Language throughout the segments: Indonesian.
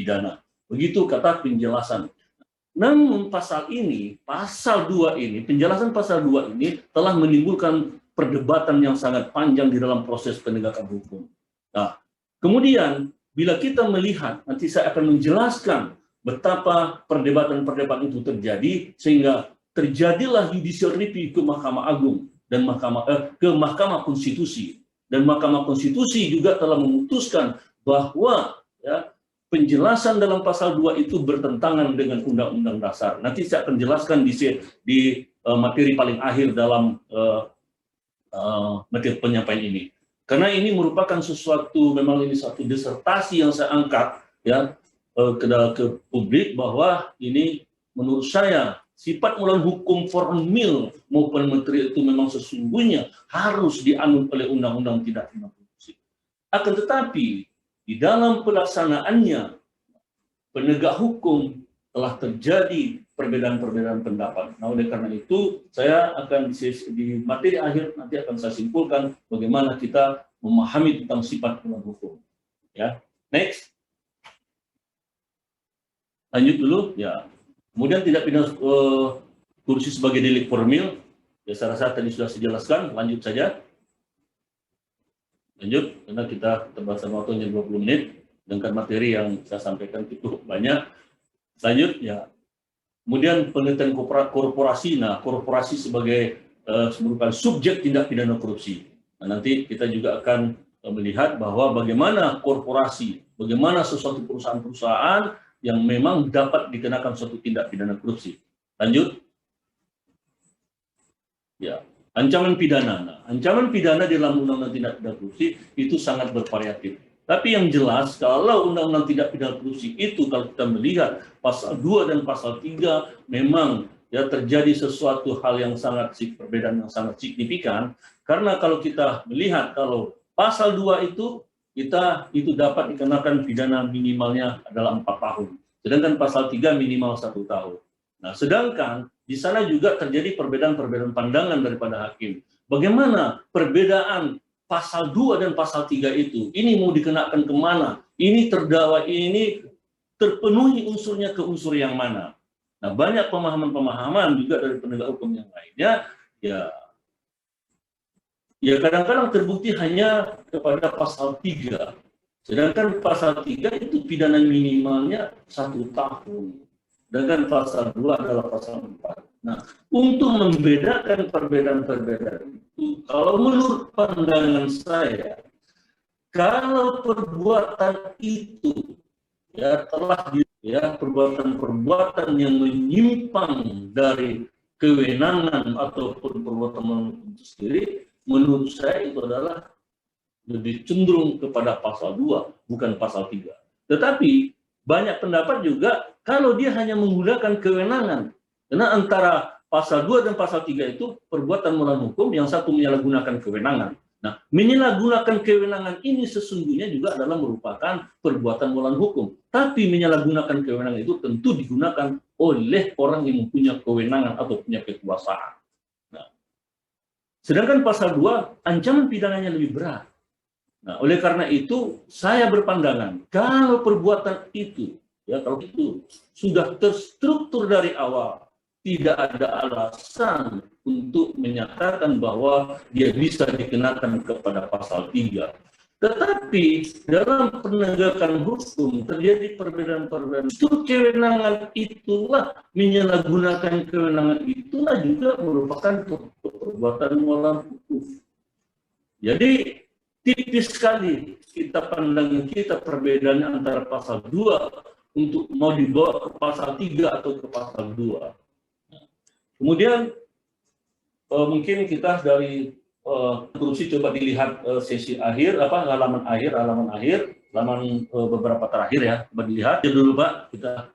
pidana. Begitu kata penjelasan. Namun pasal 2 ini, penjelasan pasal 2 ini telah menimbulkan perdebatan yang sangat panjang di dalam proses penegakan hukum. Nah, kemudian bila kita melihat, nanti saya akan menjelaskan betapa perdebatan-perdebatan itu terjadi, sehingga terjadilah judicial review ke Mahkamah Agung dan ke Mahkamah Konstitusi. Dan Mahkamah Konstitusi juga telah memutuskan bahwa ya, penjelasan dalam pasal 2 itu bertentangan dengan Undang-Undang Dasar. Nanti saya akan jelaskan di materi paling akhir dalam materi penyampaian ini. Karena ini merupakan sesuatu, memang ini satu disertasi yang saya angkat ya ke publik, bahwa ini menurut saya sifat melawan hukum formil maupun materi itu memang sesungguhnya harus dianut oleh Undang-Undang Tindak Pidana Korupsi. Akan tetapi di dalam pelaksanaannya penegak hukum telah terjadi perbedaan-perbedaan pendapat. Nah, oleh karena itu saya akan di materi akhir nanti akan saya simpulkan bagaimana kita memahami tentang sifat melawan hukum. Ya, next. Lanjut dulu ya. Kemudian tindak pidana korupsi sebagai delik formil, ya saya rasa tadi sudah saya jelaskan, lanjut saja. Lanjut, karena kita terbatasan waktunya 20 menit, dengan materi yang saya sampaikan cukup banyak. Lanjut, ya. Kemudian penelitian korporasi, nah korporasi sebagai merupakan subjek tindak pidana korupsi. Nah, nanti kita juga akan melihat bahwa bagaimana korporasi, bagaimana sesuatu perusahaan-perusahaan yang memang dapat dikenakan suatu tindak pidana korupsi. Lanjut. Ya, ancaman pidana. Nah, ancaman pidana di dalam Undang-Undang Tindak Pidana Korupsi itu sangat bervariatif. Tapi yang jelas kalau Undang-Undang Tindak Pidana Korupsi itu, kalau kita melihat pasal 2 dan pasal 3 memang ya terjadi sesuatu hal yang sangat perbedaan yang sangat signifikan. Karena kalau kita melihat kalau pasal 2 itu itu dapat dikenakan pidana minimalnya adalah 4 tahun. Sedangkan pasal 3 minimal 1 tahun. Nah, sedangkan di sana juga terjadi perbedaan-perbedaan pandangan daripada hakim. Bagaimana perbedaan pasal 2 dan pasal 3 itu? Ini mau dikenakan kemana? Ini terdakwa ini terpenuhi unsurnya ke unsur yang mana? Nah, banyak pemahaman-pemahaman juga dari penegak hukum yang lainnya, ya kadang-kadang terbukti hanya kepada pasal 3. Sedangkan pasal 3 itu pidana minimalnya 1 tahun. Sedangkan pasal 2 adalah pasal 4. Nah, untuk membedakan perbedaan-perbedaan itu, kalau menurut pandangan saya, kalau perbuatan itu ya telah perbuatan-perbuatan yang menyimpang dari kewenangan ataupun perbuatan itu sendiri, menurut saya itu adalah lebih cenderung kepada pasal 2, bukan pasal 3. Tetapi banyak pendapat juga kalau dia hanya menggunakan kewenangan, karena antara pasal 2 dan pasal 3 itu perbuatan melawan hukum, yang satu menyalahgunakan kewenangan. Nah, menyalahgunakan kewenangan ini sesungguhnya juga adalah merupakan perbuatan melawan hukum. Tapi menyalahgunakan kewenangan itu tentu digunakan oleh orang yang mempunyai kewenangan atau punya kekuasaan. Nah, sedangkan pasal 2 ancaman pidananya lebih berat. Nah, oleh karena itu saya berpandangan kalau perbuatan itu, ya kalau itu sudah terstruktur dari awal, tidak ada alasan untuk menyatakan bahwa dia bisa dikenakan kepada pasal 3. Tetapi dalam penegakan hukum terjadi perbedaan-perbedaan. Itu kewenangan itulah, menyalahgunakan kewenangan itulah juga merupakan perbuatan melawan hukum. Jadi tipis sekali kita pandang kita perbedaannya antara pasal 2 untuk mau dibawa ke pasal 3 atau ke pasal 2. Kemudian mungkin kita dari korupsi coba dilihat sesi akhir, halaman beberapa terakhir ya, coba dilihat dulu Pak, kita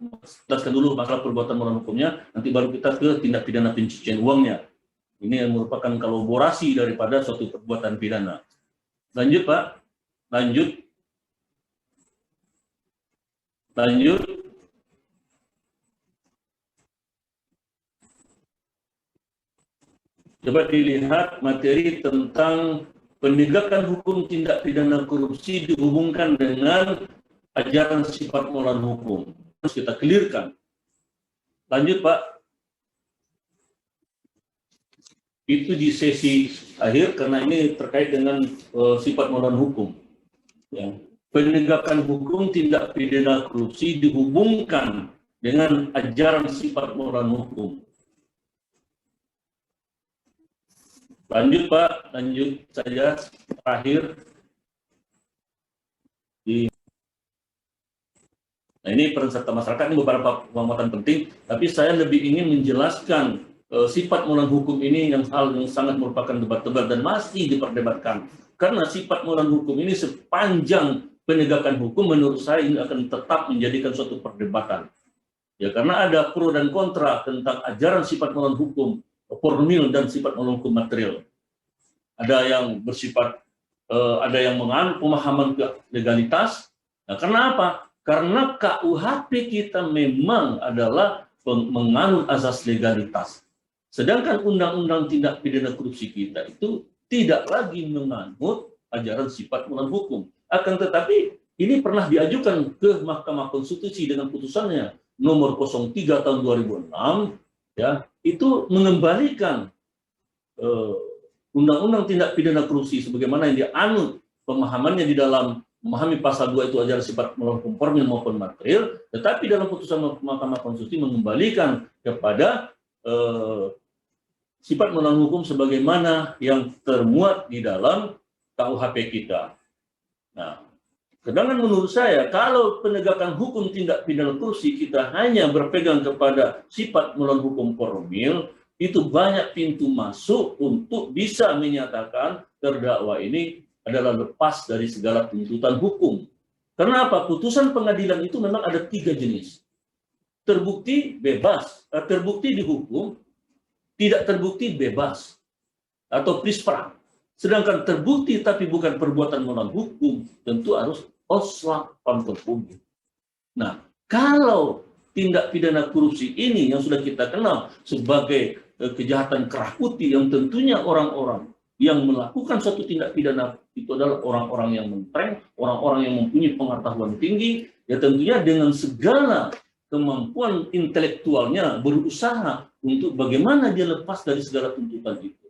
jelaskan dulu masalah perbuatan melawan hukumnya, nanti baru kita ke tindak pidana pencucian uangnya. Ini yang merupakan kolaborasi daripada suatu perbuatan pidana. Lanjut Pak, lanjut. Coba dilihat materi tentang penegakan hukum tindak pidana korupsi dihubungkan dengan ajaran sifat moral hukum. Terus kita clearkan. Lanjut Pak. Itu di sesi akhir karena ini terkait dengan sifat moral hukum. Ya. Penegakan hukum tindak pidana korupsi dihubungkan dengan ajaran sifat moral hukum. Lanjut Pak, lanjut saja terakhir. Nah ini peran serta masyarakat, ini beberapa pengamatan penting, tapi saya lebih ingin menjelaskan sifat moral hukum ini yang hal yang sangat merupakan debat-debat dan masih diperdebatkan. Karena sifat moral hukum ini sepanjang penegakan hukum menurut saya ini akan tetap menjadikan suatu perdebatan. Ya karena ada pro dan kontra tentang ajaran sifat moral hukum formil dan sifat moral hukum material. Ada yang bersifat ada yang menganut pemahaman legalitas. Nah, karena apa? Karena KUHP kita memang adalah menganut asas legalitas. Sedangkan undang-undang tindak pidana korupsi kita itu tidak lagi menganut ajaran sifat moral hukum. Akan tetapi ini pernah diajukan ke Mahkamah Konstitusi dengan putusannya nomor 03 tahun 2006, ya, itu mengembalikan undang-undang tindak pidana korupsi sebagaimana yang dianut pemahamannya di dalam memahami pasal 2 itu ajaran sifat moral hukum formil maupun material, tetapi dalam putusan Mahkamah Konstitusi mengembalikan kepada sifat moral hukum sebagaimana yang termuat di dalam KUHP kita. Nah, sedangkan menurut saya kalau penegakan hukum tindak pidana korupsi kita hanya berpegang kepada sifat moral hukum formil, itu banyak pintu masuk untuk bisa menyatakan terdakwa ini adalah lepas dari segala tuntutan hukum. Karena apa? Putusan pengadilan itu memang ada 3 jenis. Terbukti bebas, terbukti dihukum, tidak terbukti bebas, atau prispra. Sedangkan terbukti tapi bukan perbuatan moral hukum, tentu harus oslak pantur publik. Nah, kalau tindak pidana korupsi ini yang sudah kita kenal sebagai kejahatan kerah putih yang tentunya orang-orang yang melakukan suatu tindak pidana itu adalah orang-orang yang mentreng, orang-orang yang mempunyai pengetahuan tinggi, ya tentunya dengan segala kemampuan intelektualnya berusaha untuk bagaimana dia lepas dari segala tuntutan itu.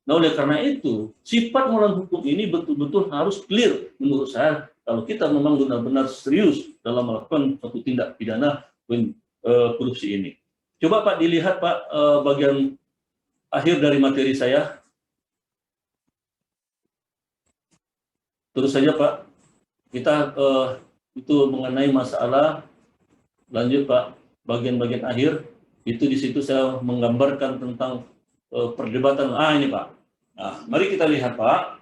Nah, oleh karena itu, sifat moral hukum ini betul-betul harus clear menurut saya kalau kita memang benar-benar serius dalam melakukan suatu tindak pidana korupsi ini. Coba Pak dilihat Pak bagian akhir dari materi saya. Terus saja Pak, kita itu mengenai masalah, lanjut Pak, bagian-bagian akhir, itu di situ saya menggambarkan tentang perdebatan. Ini Pak, nah mari kita lihat Pak,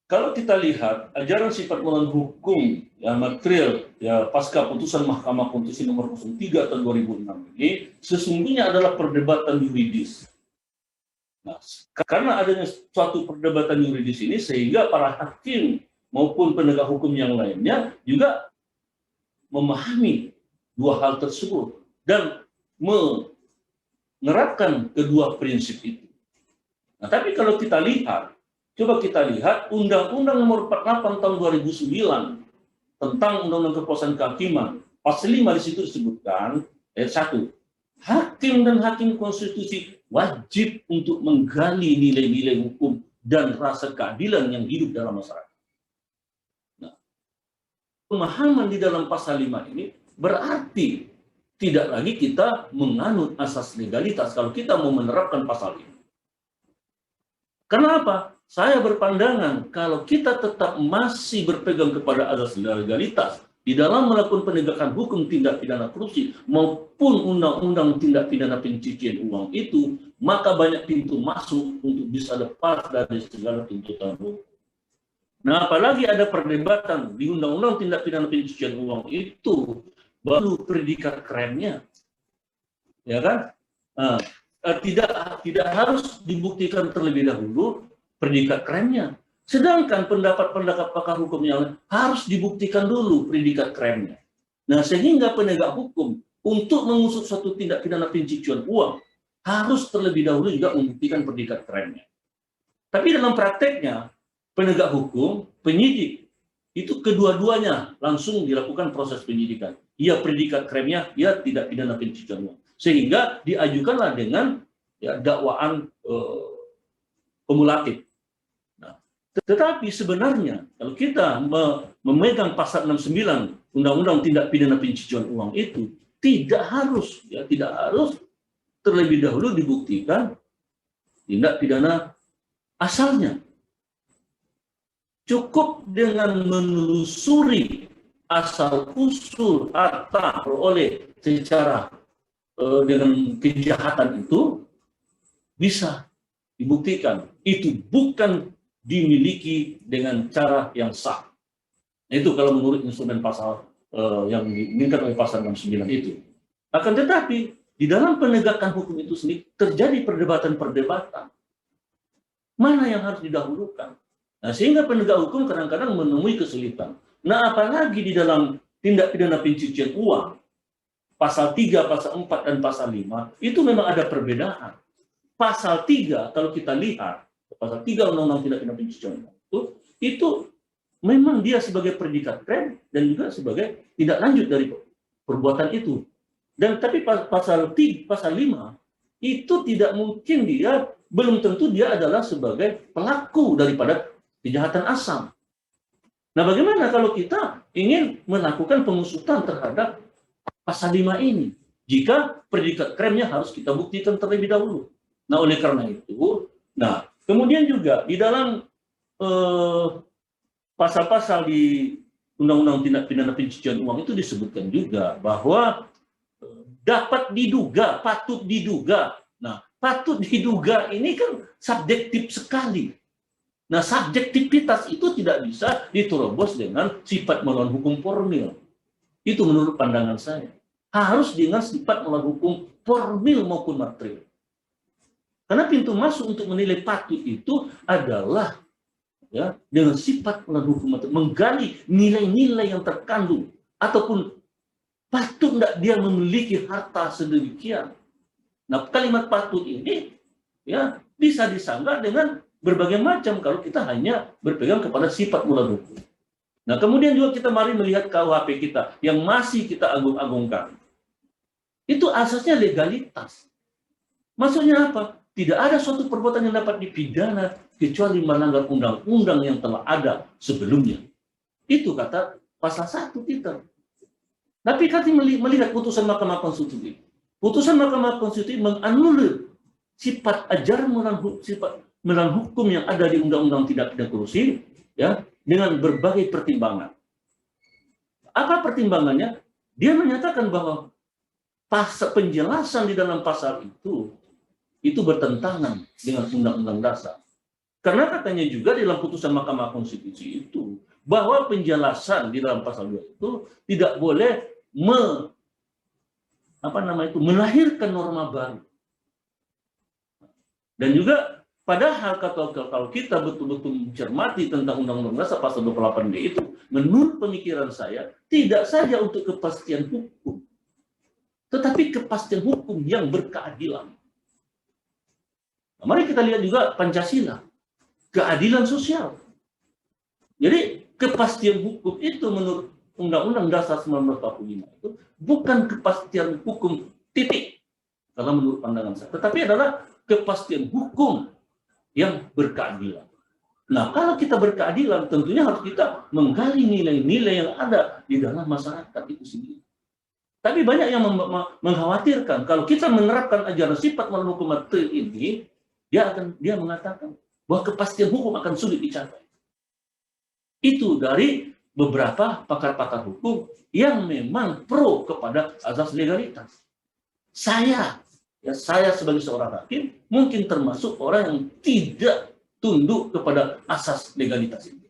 kalau kita lihat ajaran sifat moral hukum ya material ya pasca putusan Mahkamah Konstitusi nomor 03 tahun 2006 ini sesungguhnya adalah perdebatan yuridis. Nah, karena adanya suatu perdebatan yuridis ini sehingga para hakim maupun penegak hukum yang lainnya juga memahami dua hal tersebut dan menerapkan kedua prinsip itu. Nah, tapi kalau kita lihat, coba kita lihat Undang-Undang Nomor 48 Tahun 2009 tentang Undang-Undang Kekuasaan Kehakiman, pasal 5 di situ disebutkan ayat 1. Hakim dan hakim konstitusi wajib untuk menggali nilai-nilai hukum dan rasa keadilan yang hidup dalam masyarakat. Nah, pemahaman di dalam pasal 5 ini berarti tidak lagi kita menganut asas legalitas kalau kita mau menerapkan pasal ini. Kenapa? Saya berpandangan kalau kita tetap masih berpegang kepada asas legalitas di dalam melakukan penegakan hukum tindak pidana korupsi maupun undang-undang tindak pidana pencucian uang itu, maka banyak pintu masuk untuk bisa lepas dari segala tuntutan hukum. Nah, apalagi ada perdebatan di undang-undang tindak pidana pencucian uang itu baru predikat kerennya, ya kan? Nah, tidak harus dibuktikan terlebih dahulu predikat kerennya. Sedangkan pendapat-pendapat pakar hukum yang lain harus dibuktikan dulu predikat kerennya. Nah, sehingga penegak hukum untuk mengusut suatu tindak pidana pencucian uang harus terlebih dahulu juga membuktikan predikat kerennya. Tapi dalam prakteknya, penegak hukum, penyidik, itu kedua-duanya langsung dilakukan proses penyidikan. Ia predikat kremnya, ia tidak pidana pencucian uang. Sehingga diajukanlah dengan dakwaan kumulatif. Nah, tetapi sebenarnya kalau kita memegang pasal 69 Undang-Undang Tindak Pidana Pencucian Uang itu tidak harus terlebih dahulu dibuktikan tindak pidana asalnya. Cukup dengan menelusuri asal-usul harta peroleh secara dengan kejahatan itu bisa dibuktikan itu bukan dimiliki dengan cara yang sah. Itu kalau menurut instrumen pasal yang diinginkan oleh pasal 69 itu. Akan tetapi di dalam penegakan hukum itu sendiri terjadi perdebatan-perdebatan. Mana yang harus didahulukan? Nah, sehingga penegak hukum kadang-kadang menemui kesulitan. Nah, apalagi di dalam tindak pidana pencucian uang, pasal 3, pasal 4, dan pasal 5, itu memang ada perbedaan. Pasal 3, kalau kita lihat, pasal 3 Undang-Undang Tindak Pidana Pencucian Uang itu memang dia sebagai predikat krem dan juga sebagai tindak lanjut dari perbuatan itu. Dan tapi pasal 5 itu tidak mungkin dia, belum tentu dia adalah sebagai pelaku daripada kejahatan asal. Nah, bagaimana kalau kita ingin melakukan pengusutan terhadap pasal 5 ini? Jika predikat kremnya harus kita buktikan terlebih dahulu. Nah, oleh karena itu, kemudian juga di dalam pasal-pasal di Undang-Undang Tindak Pidana Pencucian Uang itu disebutkan juga bahwa dapat diduga, patut diduga. Nah, patut diduga ini kan subjektif sekali. Nah, subjektivitas itu tidak bisa diterobos dengan sifat melawan hukum formil. Itu menurut pandangan saya. Harus dengan sifat melawan hukum formil maupun material. Karena pintu masuk untuk menilai patut itu adalah dengan sifat melawan hukum material, menggali nilai-nilai yang terkandung ataupun patut tidak dia memiliki harta sedemikian. Nah, kalimat patut ini bisa disanggah dengan berbagai macam kalau kita hanya berpegang kepada sifat mulawan hukum. Nah, kemudian juga kita mari melihat KUHP kita yang masih kita agung-agungkan. Itu asasnya legalitas. Maksudnya apa? Tidak ada suatu perbuatan yang dapat dipidana kecuali melanggar undang-undang yang telah ada sebelumnya. Itu kata pasal 1 kita. Tapi kami melihat putusan Mahkamah Konstitusi. Putusan Mahkamah Konstitusi menganulir sifat ajaran melawan hukum yang ada di Undang-Undang Tindak Pidana Korupsi dengan berbagai pertimbangan. Apa pertimbangannya? Dia menyatakan bahwa penjelasan di dalam pasal itu bertentangan dengan Undang-Undang Dasar. Karena katanya juga di dalam putusan Mahkamah Konstitusi itu bahwa penjelasan di dalam pasal 2 itu tidak boleh melahirkan norma baru. Dan juga padahal kalau kita betul-betul mencermati tentang Undang-Undang Dasar pasal 28D itu, menurut pemikiran saya, tidak saja untuk kepastian hukum, tetapi kepastian hukum yang berkeadilan. Nah, mari kita lihat juga Pancasila, keadilan sosial. Jadi kepastian hukum itu menurut Undang-Undang Dasar 1945 itu bukan kepastian hukum titik, kalau menurut pandangan saya, tetapi adalah kepastian hukum yang berkeadilan. Nah, kalau kita berkeadilan, tentunya harus kita menggali nilai-nilai yang ada di dalam masyarakat itu sendiri. Tapi banyak yang mengkhawatirkan kalau kita menerapkan ajaran sifat melawan hukum material ini, dia mengatakan bahwa kepastian hukum akan sulit dicapai. Itu dari beberapa pakar-pakar hukum yang memang pro kepada azas legalitas. Saya sebagai seorang hakim mungkin termasuk orang yang tidak tunduk kepada asas legalitas ini.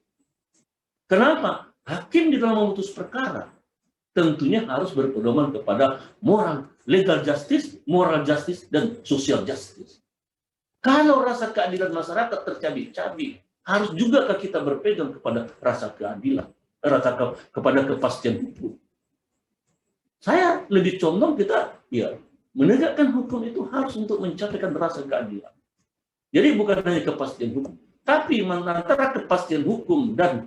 Kenapa? Hakim di dalam memutus perkara tentunya harus berpedoman kepada moral, legal justice, moral justice, dan social justice. Kalau rasa keadilan masyarakat tercabik-cabik, harus juga kita berpegang kepada rasa keadilan, kepada kepastian hukum. Saya lebih condong kita menegakkan hukum itu harus untuk mencapaikan rasa keadilan. Jadi bukan hanya kepastian hukum, tapi antara kepastian hukum dan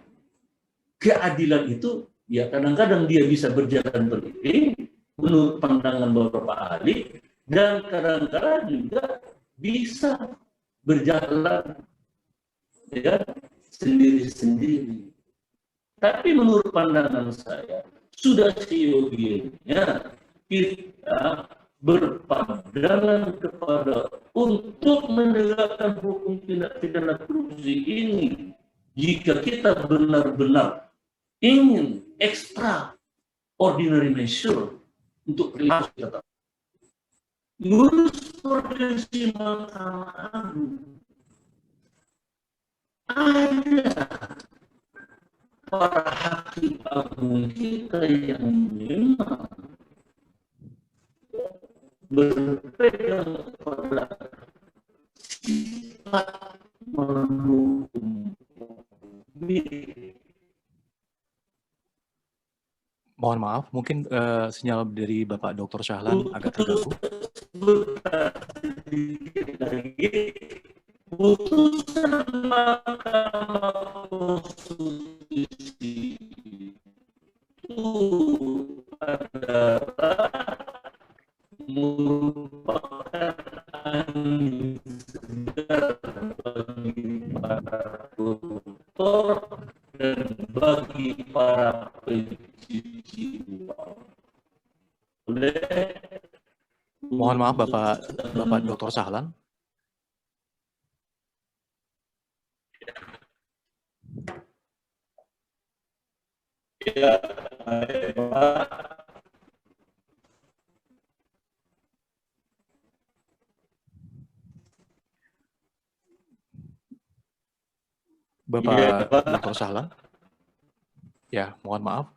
keadilan itu ya kadang-kadang dia bisa berjalan beriring menurut pandangan beberapa ahli, dan kadang-kadang juga bisa berjalan ya sendiri-sendiri. Tapi menurut pandangan saya, sudah seyogianya kita berpandangan kepada untuk menegakkan hukum tindak pidana korupsi ini. Jika kita benar-benar ingin extraordinary measure untuk perilaku kita, jurisprudensi Mahkamah Agung ada para hakim agung kita yang memang berpegang pada sifat mendukung. Mohon maaf, mungkin sinyal dari Bapak Dr. Syahlan agak terganggu. Putusan Mahkamah Konstitusi itu adalah merupakan angin segar bagi para koruptor dan bagi para pencuci uang. Mohon maaf Bapak Dr. Syahlan. Ya, Bapak Dr. Syahlan. Ya, mohon maaf.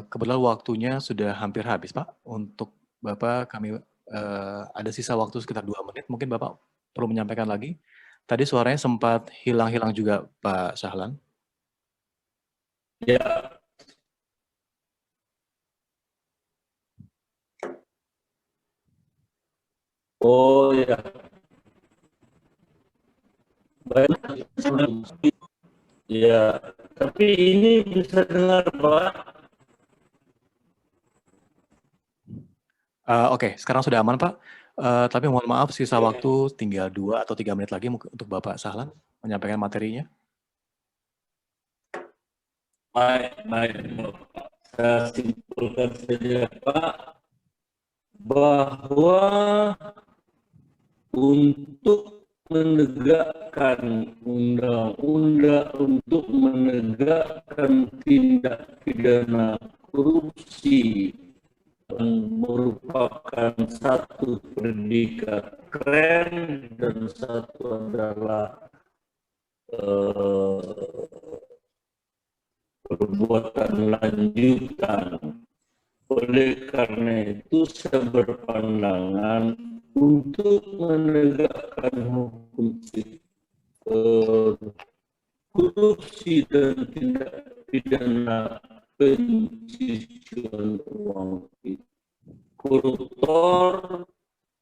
Kebetulan waktunya sudah hampir habis, Pak. Untuk Bapak kami ada sisa waktu sekitar 2 menit. Mungkin Bapak perlu menyampaikan lagi. Tadi suaranya sempat hilang-hilang juga, Pak Syahlan. ya. Oh ya. Baik. Ya, tapi ini bisa dengar, Pak. Oke, sekarang sudah aman, Pak. Tapi mohon maaf, sisa waktu tinggal 2 atau 3 menit lagi untuk Bapak Syahlan menyampaikan materinya. Baik. Saya simpulkan saja, Pak, bahwa untuk menegakkan undang-undang, untuk menegakkan tindak pidana korupsi yang merupakan satu predikat keren dan satu adalah perbuatan lanjutan. Oleh karena itu saya berpandangan untuk menegakkan hukum korupsi dan tindak pidana pencucian uang koruptor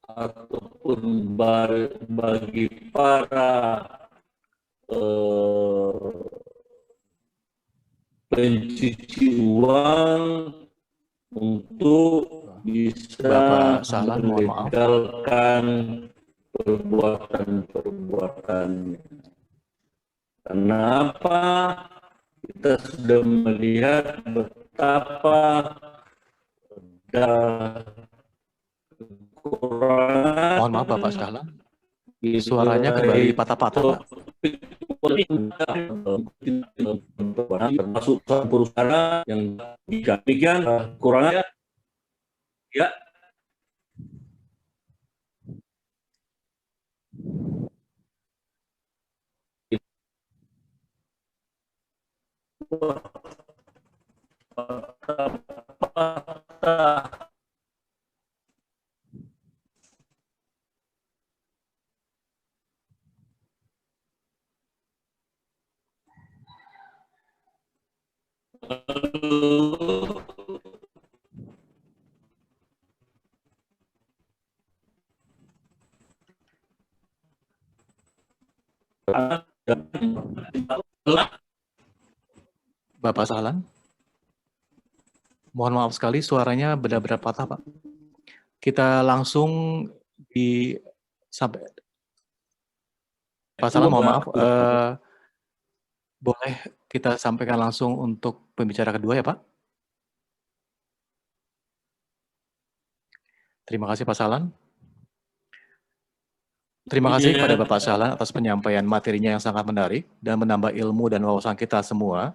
ataupun bagi para pencuci uang untuk bisa melegalkan perbuatan-perbuatannya. Kenapa? Kita sudah melihat betapa kekurangan. Mohon maaf Bapak Syahlan, suaranya kembali patah-patah, Pak. Termasuk perusahaan yang demikian kurangnya ya. Bapak Sahlan? Mohon maaf sekali suaranya benar-benar patah, Pak. Kita langsung sampai Pak Sahlan, mohon maaf, boleh kita sampaikan langsung untuk pembicara kedua ya, Pak? Terima kasih Pak Sahlan. Terima kasih kepada Bapak Sahlan atas penyampaian materinya yang sangat menarik dan menambah ilmu dan wawasan kita semua.